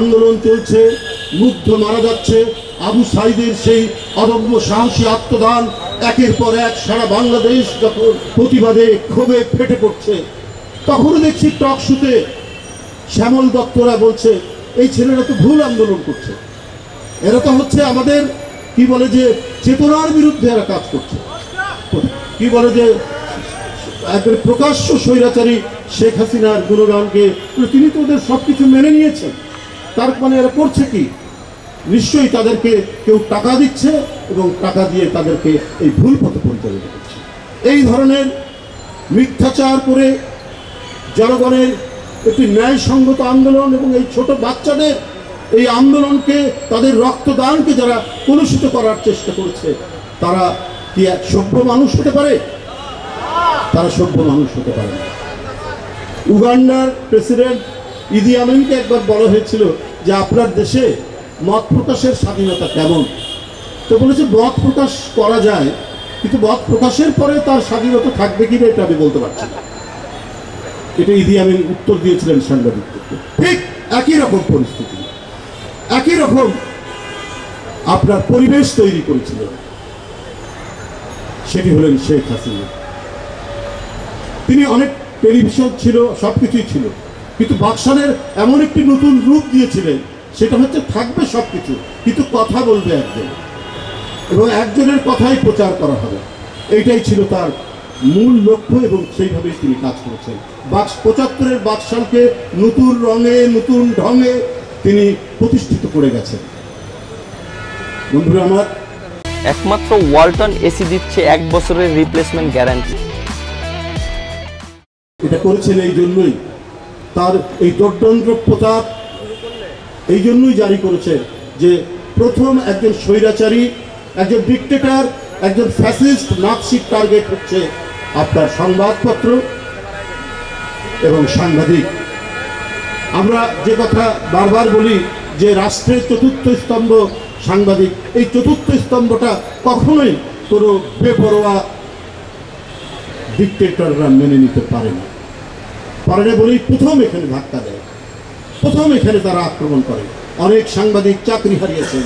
আন্দোলন চলছে, মুগ্ধ মারা যাচ্ছে, আবু সাইদের সেই অদম্য সাহসী আত্মদান একের পর এক সারা বাংলাদেশ যখন প্রতিবাদে ক্ষোভে ফেটে পড়ছে, তখনও দেখছি টক শুতে শ্যামল দত্তরা বলছে এই ছেলেরা তো ভুল আন্দোলন করছে, এরা তো হচ্ছে আমাদের কি বলে যে চেতনার বিরুদ্ধে এরা কাজ করছে, কি বলে যে একবারে প্রকাশ্য স্বৈরাচারী শেখ হাসিনার গুণগানকে তিনি তো ওদের সব কিছু মেনে নিয়েছেন, তার মানে এরা করছে কি? নিশ্চয়ই তাদেরকে কেউ টাকা দিচ্ছে এবং টাকা দিয়ে তাদেরকে এই ভুল পথে পরিচালিত করছে। এই ধরনের মিথ্যাচার করে জনগণের একটি ন্যায়সঙ্গত আন্দোলন এবং এই ছোট বাচ্চাদের এই আন্দোলনকে, তাদের রক্তদানকে যারা কলুষিত করার চেষ্টা করছে, তারা কি এক সভ্য মানুষ হতে পারে? তারা সভ্য মানুষ হতে পারে না। উগান্ডার প্রেসিডেন্ট ইদি আমিনকে একবার বলা হয়েছিল যে আপনার দেশে মত প্রকাশের স্বাধীনতা কেমন? তো বলেছে মত প্রকাশ করা যায়, কিন্তু মত প্রকাশের পরে তার স্বাধীনতা থাকবে কিনা এটা আমি বলতে পারছি না। এটা ইদি আমিন উত্তর দিয়েছিলেন সাংবাদিকদেরকে। ঠিক একই রকম পরিস্থিতি, একই রকম আপনার পরিবেশ তৈরি করেছিল, সেটি হলেন শেখ হাসিনা। তিনি অনেক টেলিভিশন ছিল, সবকিছুই ছিল, কিন্তু বাকশালের এমন একটি নতুন রূপ দিয়েছিলেন, সেটা হচ্ছে থাকবে সবকিছু, কিন্তু কথা বলবে একজন এবং একজনের কথাই প্রচার করা হবে। এইটাই ছিল তার মূল লক্ষ্য এবং সেইভাবেই তিনি কাজ করেছেন। ৭৫-এর বাকশালকে নতুন রঙে, নতুন ঢঙে তিনি প্রতিষ্ঠিত করে গেছেন। বন্ধুরা আমার, একমাত্র ওয়ালটন এসি দিচ্ছে 1 বছরের রিপ্লেসমেন্ট গ্যারান্টি। এটা করেছেন এই জন্যই, তার এই দণ্ডান্ত্র প্রতাপ এই জন্যই জারি করেছে যে প্রথম একজন স্বৈরাচারী, একজন ডিক্টেটর, একজন ফ্যাসিস্ট নাৎসির টার্গেট হচ্ছে আপনার সংবাদপত্র এবং সাংবাদিক। আমরা যে কথা বারবার বলি যে রাষ্ট্রের চতুর্থ স্তম্ভ সাংবাদিক, এই চতুর্থ স্তম্ভটা কখনোই কোনো বেপরোয়া ডিক্টেটররা মেনে নিতে পারে না বলেই প্রথম এখানে ধাক্কা দেয়, প্রথম এখানে তারা আক্রমণ করে। অনেক সাংবাদিক চাকরি হারিয়েছেন,